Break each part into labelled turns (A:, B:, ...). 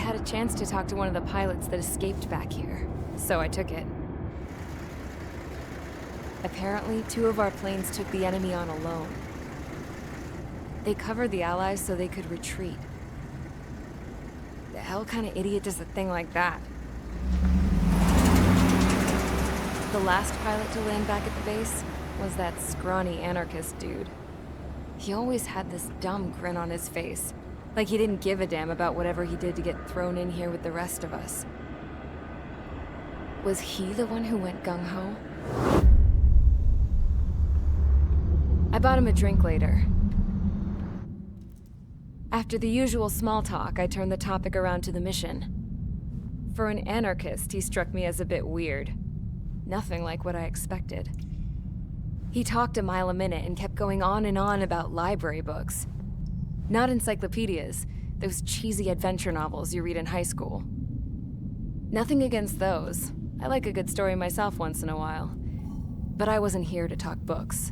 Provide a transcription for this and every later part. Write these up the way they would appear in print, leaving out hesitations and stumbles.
A: had a chance to talk to one of the pilots that escaped back here, so I took it. Apparently, 2 of our planes took the enemy on alone. They covered the Allies so they could retreat. The hell kind of idiot does a thing like that? The last pilot to land back at the base was that scrawny anarchist dude. He always had this dumb grin on his face, like he didn't give a damn about whatever he did to get thrown in here with the rest of us. Was he the one who went gung-ho? I bought him a drink later. After the usual small talk, I turned the topic around to the mission. For an anarchist, he struck me as a bit weird. Nothing like what I expected. He talked a mile a minute and kept going on and on about library books. Not encyclopedias, those cheesy adventure novels you read in high school. Nothing against those. I like a good story myself once in a while. But I wasn't here to talk books.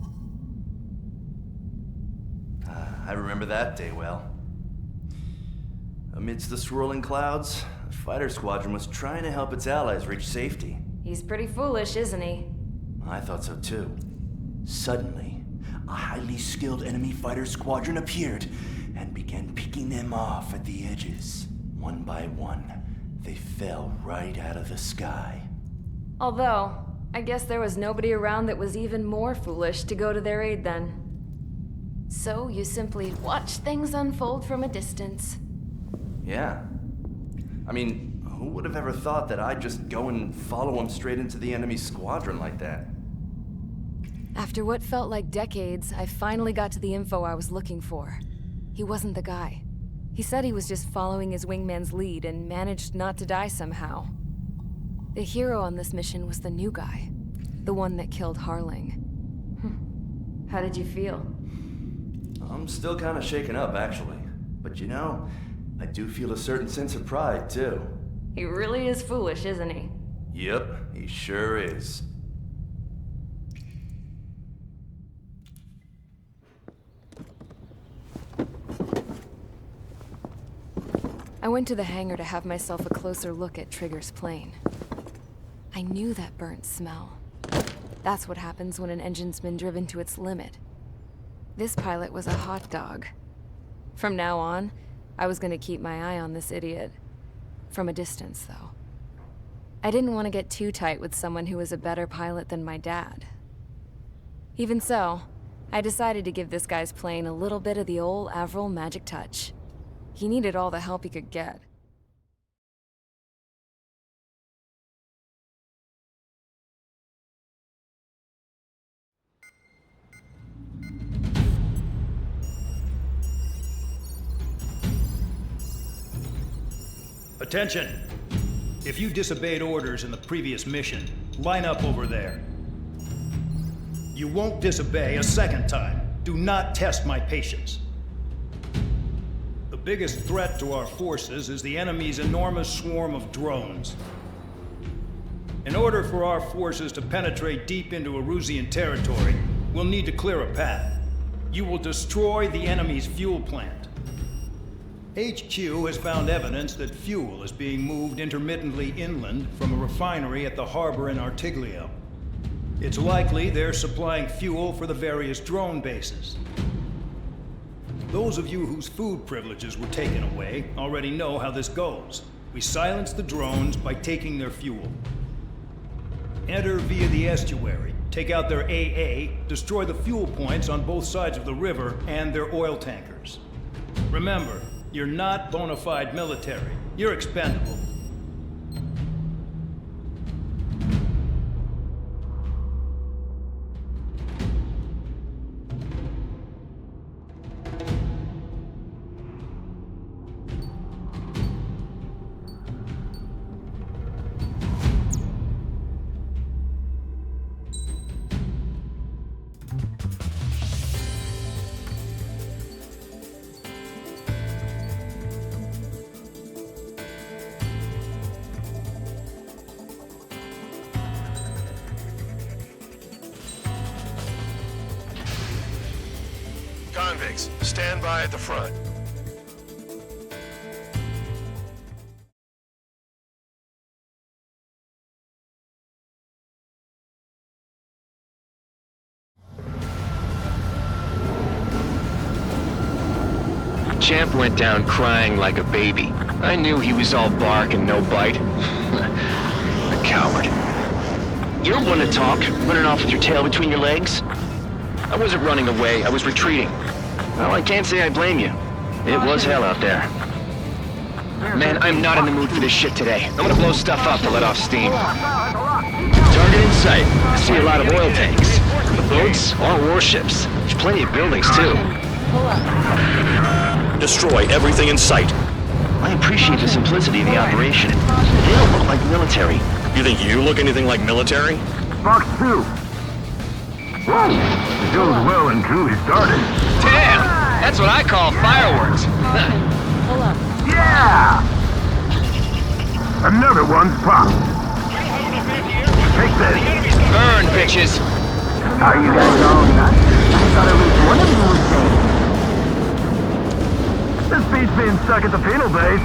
B: I remember that day well. Amidst the swirling clouds, the fighter squadron was trying to help its allies reach safety.
A: He's pretty foolish, isn't he?
B: I thought so too. Suddenly, a highly skilled enemy fighter squadron appeared and began picking them off at the edges. One by one, they fell right out of the sky.
A: Although, I guess there was nobody around that was even more foolish to go to their aid then. So you simply watch things unfold from a distance.
B: Yeah. I mean, who would have ever thought that I'd just go and follow them straight into the enemy squadron like that?
A: After what felt like decades, I finally got to the info I was looking for. He wasn't the guy. He said he was just following his wingman's lead and managed not to die somehow. The hero on this mission was the new guy. The one that killed Harling. How did you feel?
B: I'm still kind of shaken up, actually. But you know, I do feel a certain sense of pride, too.
A: He really is foolish, isn't he?
B: Yep, he sure is.
A: I went to the hangar to have myself a closer look at Trigger's plane. I knew that burnt smell. That's what happens when an engine's been driven to its limit. This pilot was a hot dog. From now on, I was gonna keep my eye on this idiot. From a distance, though. I didn't want to get too tight with someone who was a better pilot than my dad. Even so, I decided to give this guy's plane a little bit of the old Avril magic touch. He needed all the help he could get.
C: Attention! If you disobeyed orders in the previous mission, line up over there. You won't disobey a second time. Do not test my patience. The biggest threat to our forces is the enemy's enormous swarm of drones. In order for our forces to penetrate deep into Erusian territory, we'll need to clear a path. You will destroy the enemy's fuel plant. HQ has found evidence that fuel is being moved intermittently inland from a refinery at the harbor in Artiglio. It's likely they're supplying fuel for the various drone bases. Those of you whose food privileges were taken away already know how this goes. We silence the drones by taking their fuel. Enter via the estuary, take out their AA, destroy the fuel points on both sides of the river and their oil tankers. Remember, you're not bona fide military. You're expendable.
D: Convicts, stand by at the front. Champ went down crying like a baby. I knew he was all bark and no bite. A coward. You don't want to talk, running off with your tail between your legs? I wasn't running away, I was retreating. Well, I can't say I blame you. It was hell out there. Man, I'm not in the mood for this shit today. I'm gonna blow stuff up to let off steam. Target in sight. I see a lot of oil tanks. The boats, all warships. There's plenty of buildings, too.
E: Destroy everything in sight.
D: I appreciate the simplicity of the operation. They don't look like military.
E: You think you look anything like military?
F: Fox 2. Whoa, it goes well and truly started.
D: Damn! That's what I call fireworks.
F: Yeah! Another one's popped. Take this.
D: Burn, bitches!
F: How you guys all nuts? I thought at least one of you was safe. This beats being stuck at the penal base.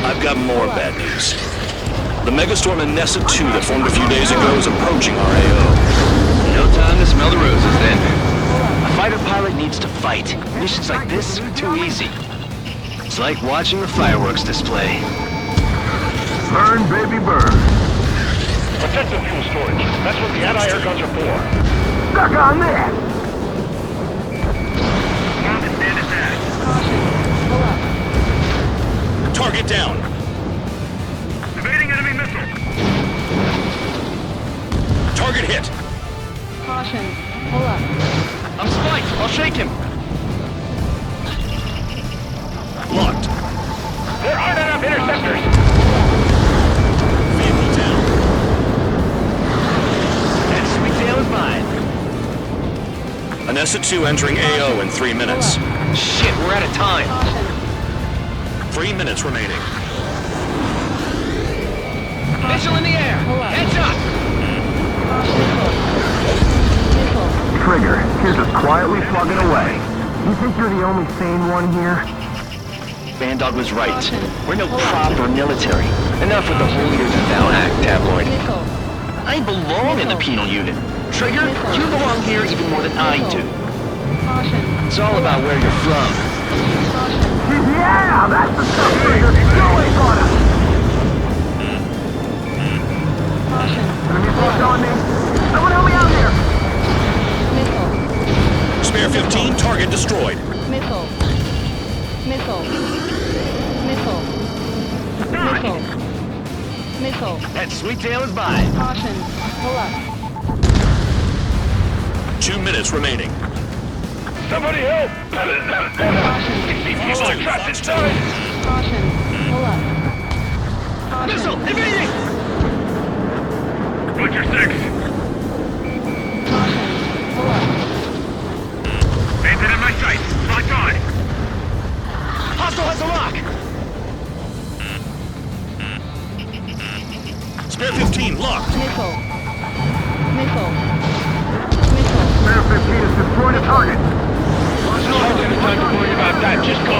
E: I've got more bad news. The megastorm in Nessa 2 that formed a few days ago is approaching our AO.
D: No time to smell the roses, then. A fighter pilot needs to fight. Missions like this are too easy. It's like watching the fireworks display.
F: Burn, baby, burn.
G: Protective fuel storage. That's what the anti-air guns are for.
F: Stuck on this!
E: Target down.
G: Evading enemy missile.
E: Target hit.
H: Caution. Pull up.
D: I'm spiked! I'll shake him!
E: Locked.
G: There aren't enough interceptors.
E: Vehicle down.
D: That sweet tail is mine.
E: Anessa 2 entering AO in 3 minutes.
D: Shit, we're out of time.
E: 3 minutes remaining.
D: Missile in the air! Heads up!
F: Trigger, you're just quietly plugging away. You think you're the only sane one here?
D: Bandog was right. We're no proper military. Enough with the holier-than-thou act, tabloid. I belong in the penal unit. Trigger, you belong here even more than I do. It's all about where you're from.
F: Yeah, that's the stuff Trigger. Go away, Connor! Enemy force on me. Someone help me out here!
E: Spare 15, target destroyed.
H: Missile. Missile. Missile. Missile. Missile.
D: That sweet tail is mine.
H: Caution. Pull up.
E: 2 minutes remaining.
G: Somebody help!
H: Caution.
G: People are trapped inside!
H: Caution. Pull up. Caution.
D: Missile! Evading!
G: Butcher 6!
H: Caution. Pull up.
G: Bandit in my sight! Locked on!
D: Hostile has a lock!
E: Spare 15, locked.
H: Missile. Missile. Missile.
F: Spare 15 is destroying a target.
G: No time to worry about that, just go!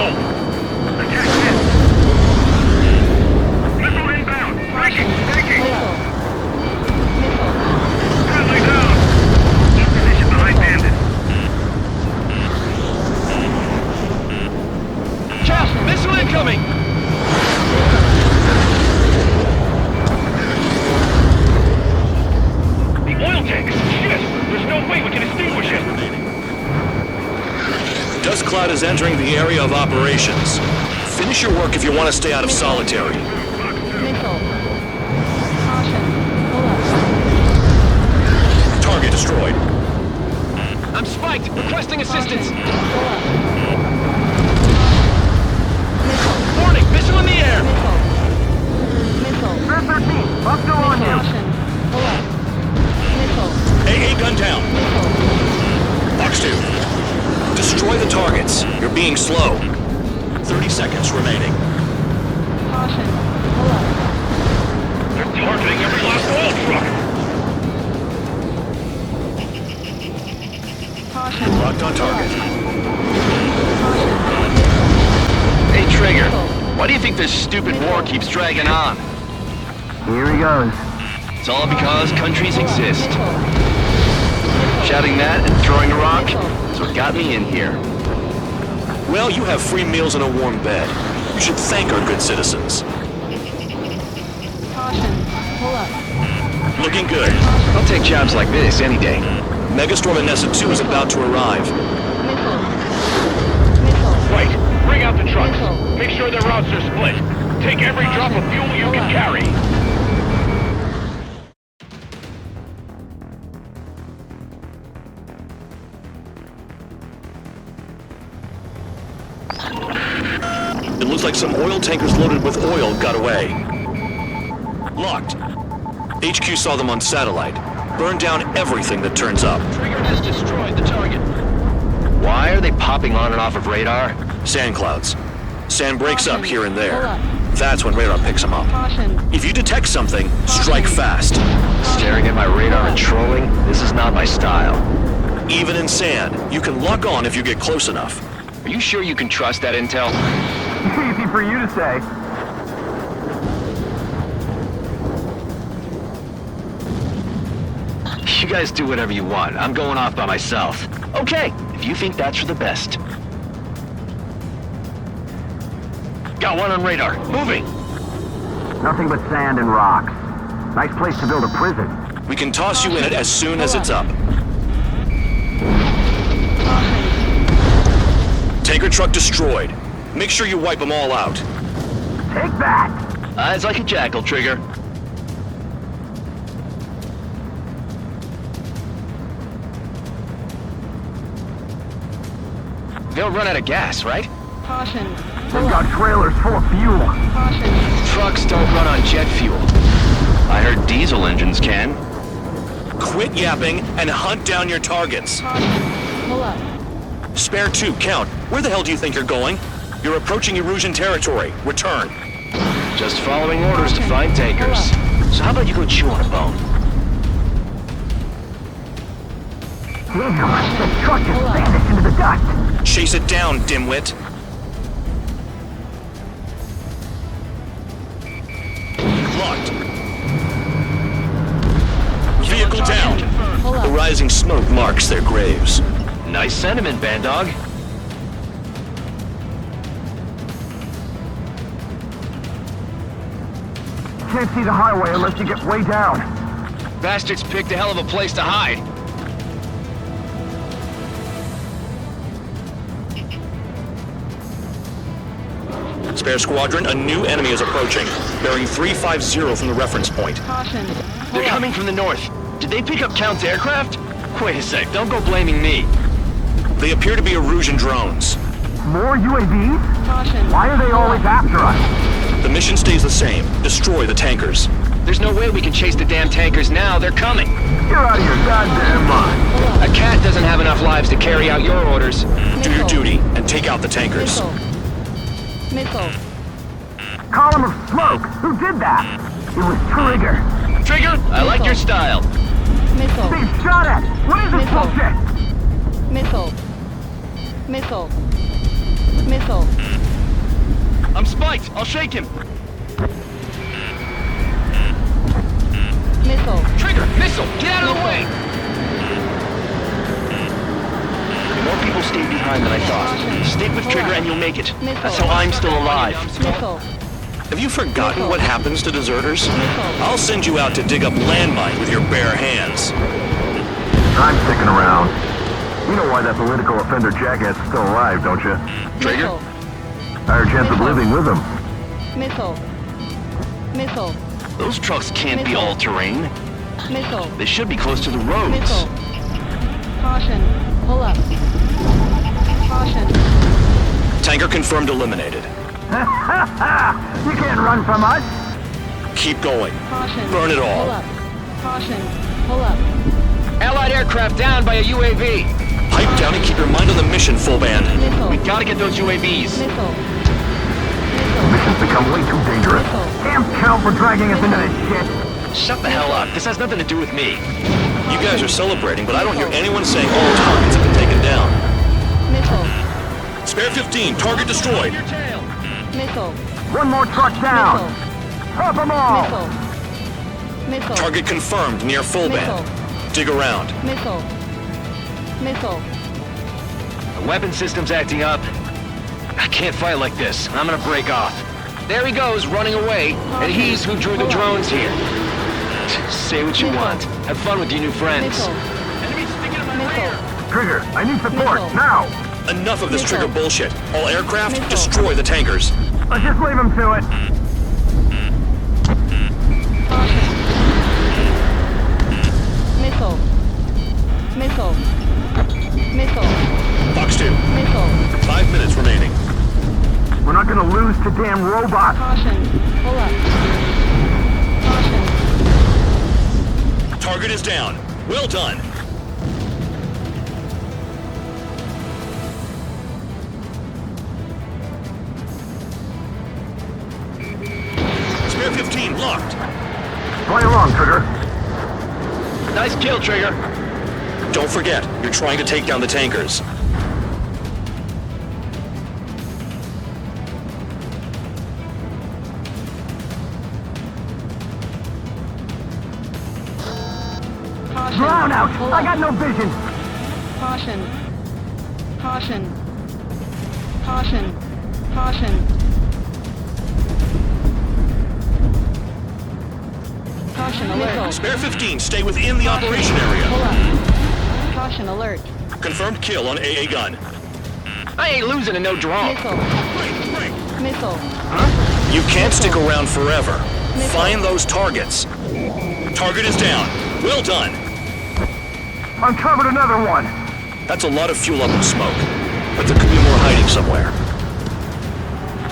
G: Attack hit! Missile inbound! Breaking! Breaking!
H: Missile. Missile.
G: Friendly down! In position behind Bandit!
D: Chap! Missile incoming!
G: The oil tanks! Shit! There's no way we can extinguish it!
E: Dust cloud is entering the area of operations. Finish your work if you want to stay out of solitary.
H: Missile. Caution. Pull up.
E: Target destroyed.
D: I'm spiked! Requesting assistance!
H: Pull up. Missile.
D: Warning! Missile in the air!
H: Missile. Missile.
F: Spare 13, up to on you.
H: Caution. Pull up. Missile.
E: AA gun down.
H: Missile.
E: Fox 2. Destroy the targets. You're being slow. 30 seconds remaining.
H: Caution. Pull up.
G: They're targeting every last oil truck!
H: Caution.
E: Locked on target.
D: Hey, Trigger. Why do you think this stupid war keeps dragging on?
F: Here he goes.
D: It's all because countries exist. Shouting that and throwing a rock is what got me in here.
E: Well, you have free meals and a warm bed. You should thank our good citizens.
H: Caution. Pull up.
E: Looking good.
D: I'll take jobs like this any day.
E: Megastorm and Nessa 2 is about to arrive.
H: Missile. Missile.
G: Right. Bring out the trucks.
H: Missile.
G: Make sure their routes are split. Take every drop of fuel you can carry.
E: It looks like some oil tankers loaded with oil got away. Locked. HQ saw them on satellite. Burn down everything that turns up.
D: Trigger has destroyed the target. Why are they popping on and off of radar?
E: Sand clouds. Sand breaks up here and there.
H: Pull up.
E: That's when radar picks them up.
H: Caution.
E: If you detect something, strike fast.
D: Staring at my radar and trolling? This is not my style.
E: Even in sand, you can lock on if you get close enough.
D: Are you sure you can trust that intel?
F: Easy for you to say.
D: You guys do whatever you want. I'm going off by myself. Okay, if you think that's for the best. Got one on radar. Moving!
F: Nothing but sand and rocks. Nice place to build a prison.
E: We can toss you in it as soon as it's up. Tanker truck destroyed. Make sure you wipe them all out.
F: Take that!
D: Eyes like a jackal, Trigger. They'll run out of gas, right?
H: Caution.
F: They've got trailers full of fuel.
H: Caution.
D: Trucks don't run on jet fuel. I heard diesel engines can.
E: Quit yapping and hunt down your targets.
H: Caution. Pull up.
E: Spare 2, count. Where the hell do you think you're going? You're approaching Erusian territory. Return.
D: Just following orders to find tankers. So how about you go chew on a bone?
F: Damn, the truck just vanished into the dust.
E: Chase it down, dimwit. Locked. Vehicle down.
H: Pull
E: The
H: up.
E: rising smoke marks their graves.
D: Nice sentiment, Bandog.
F: Can't see the highway unless you get way down.
D: Bastards picked a hell of a place to hide.
E: Spare squadron, a new enemy is approaching. Bearing 350 from the reference point.
H: Caution.
D: They're coming from the north. Did they pick up Count's aircraft? Wait a sec, don't go blaming me.
E: They appear to be Erusian drones.
F: More UAVs?
H: Caution.
F: Why are they always after us?
E: The mission stays the same. Destroy the tankers.
D: There's no way we can chase the damn tankers now. They're coming.
F: You're out of your goddamn mind.
D: A cat doesn't have enough lives to carry out your orders.
E: Do your duty and take out the tankers.
H: Missile. Missile.
F: Column of smoke. Who did that? It was Trigger.
D: Trigger, I like your style.
H: Missile.
F: They shot at. What is this
H: Missile.
F: bullshit?
H: Missile. Missile.
D: I'm spiked. I'll shake him.
H: Missile.
D: Trigger, missile, get out of the way! More people stayed behind than I thought. Stick with Trigger and you'll make it. That's how I'm still alive.
H: Missile.
E: Have you forgotten what happens to deserters? I'll send you out to dig up landmines with your bare hands.
F: I'm sticking around. You know why that political offender jackass is still alive, don't you?
D: Trigger?
H: Missile.
F: Higher chance of living with him.
H: Missile. Missile.
D: Those trucks can't be
H: Missile.
D: all-terrain.
H: Missile.
D: They should be close to the roads.
H: Missile. Caution. Pull up. Caution.
E: Tanker confirmed eliminated.
F: You can't run from us.
E: Keep going.
H: Caution.
E: Burn it all.
H: Pull up. Caution. Pull up.
D: Allied aircraft down by a UAV.
E: Pipe down and keep your mind on the mission, full band.
H: Missile.
D: We gotta get those UAVs.
H: Missile.
F: Mission's become way too dangerous. Damn Count for dragging us into this shit.
D: Shut the hell up. This has nothing to do with me.
E: You guys are celebrating, but I don't hear anyone saying all targets have been taken down.
H: Missile.
E: Spare 15, target destroyed.
H: Missile.
F: One more truck down.
H: Missile.
F: Drop them all.
H: Missile. Missile.
E: Target confirmed near full band. Dig around.
H: Missile. Missile.
D: The weapon system's acting up. I can't fight like this. I'm gonna break off. There he goes, running away, and he's who drew the drones here. Say what you want. Have fun with your new friends.
H: Missile. Missile.
F: Trigger, I need support,
H: Missile.
F: now!
E: Enough of this
H: Missile.
E: Trigger bullshit. All aircraft,
H: Missile.
E: destroy the tankers.
F: Let's just leave him to it.
H: Caution. Missile. Missile. Missile.
E: Fox 2,
H: Missile.
E: 5 minutes remaining.
F: We're not gonna lose to damn robots.
H: Caution. Pull up. Caution.
E: Target is down. Well done. Spare 15 locked.
F: Play along, Trigger.
D: Nice kill, Trigger.
E: Don't forget, you're trying to take down the tankers.
H: Caution.
F: Drown out!
H: Pull
F: I
H: up.
F: got no vision!
H: Caution. Caution. Caution. Caution. Caution alert.
E: Spare 15, stay within the operation
H: Pull
E: area.
H: up. Caution alert.
E: Confirmed kill on AA gun.
D: I ain't losing to no drone.
H: Missile. Missile.
E: You can't stick around forever.
H: Missile.
E: Find those targets. Target is down. Well done.
F: Uncovered another one!
E: That's a lot of fuel up in smoke. But there could be more hiding somewhere.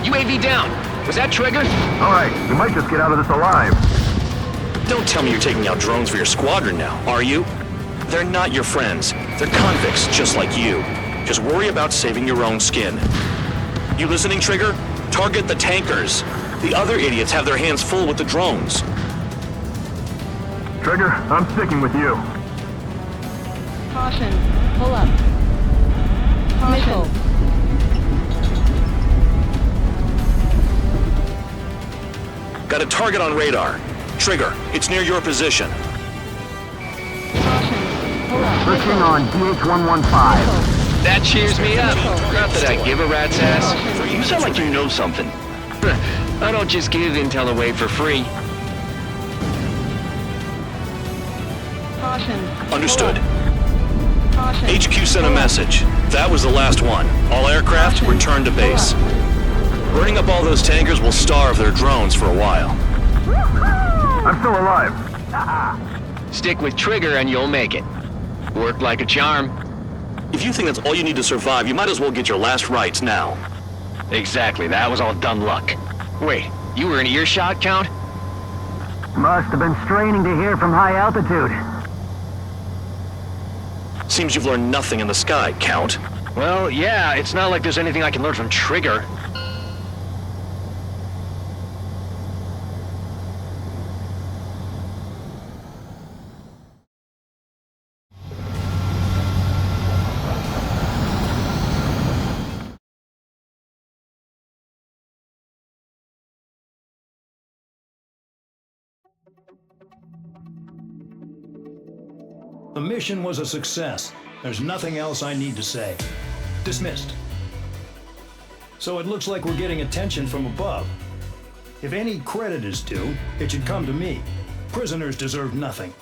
D: UAV down. Was that Trigger?
F: Alright, we might just get out of this alive.
E: Don't tell me you're taking out drones for your squadron now, are you? They're not your friends. They're convicts, just like you. Just worry about saving your own skin. You listening, Trigger? Target the tankers. The other idiots have their hands full with the drones.
F: Trigger, I'm sticking with you.
H: Caution. Pull up. Caution.
E: Got a target on radar. Trigger, it's near your position.
H: Caution. Pull up.
F: Switching on DH-115.
D: That cheers me up. Not that I give a rat's ass. You sound like you know something. I don't just give intel away for free.
H: Caution.
E: Understood.
H: Caution.
E: HQ sent a
H: Pull up.
E: message. That was the last one. All aircraft,
H: Caution.
E: return to base.
H: Pull up.
E: Burning up all those tankers will starve their drones for a while.
F: I'm still alive.
D: Stick with Trigger and you'll make it. Worked like a charm.
E: If you think that's all you need to survive, you might as well get your last rites now.
D: Exactly, that was all dumb luck. Wait, you were in earshot, Count?
F: Must have been straining to hear from high altitude.
E: Seems you've learned nothing in the sky, Count.
D: Well, yeah, it's not like there's anything I can learn from Trigger.
C: The mission was a success. There's nothing else I need to say. Dismissed. So it looks like we're getting attention from above. If any credit is due, it should come to me. Prisoners deserve nothing.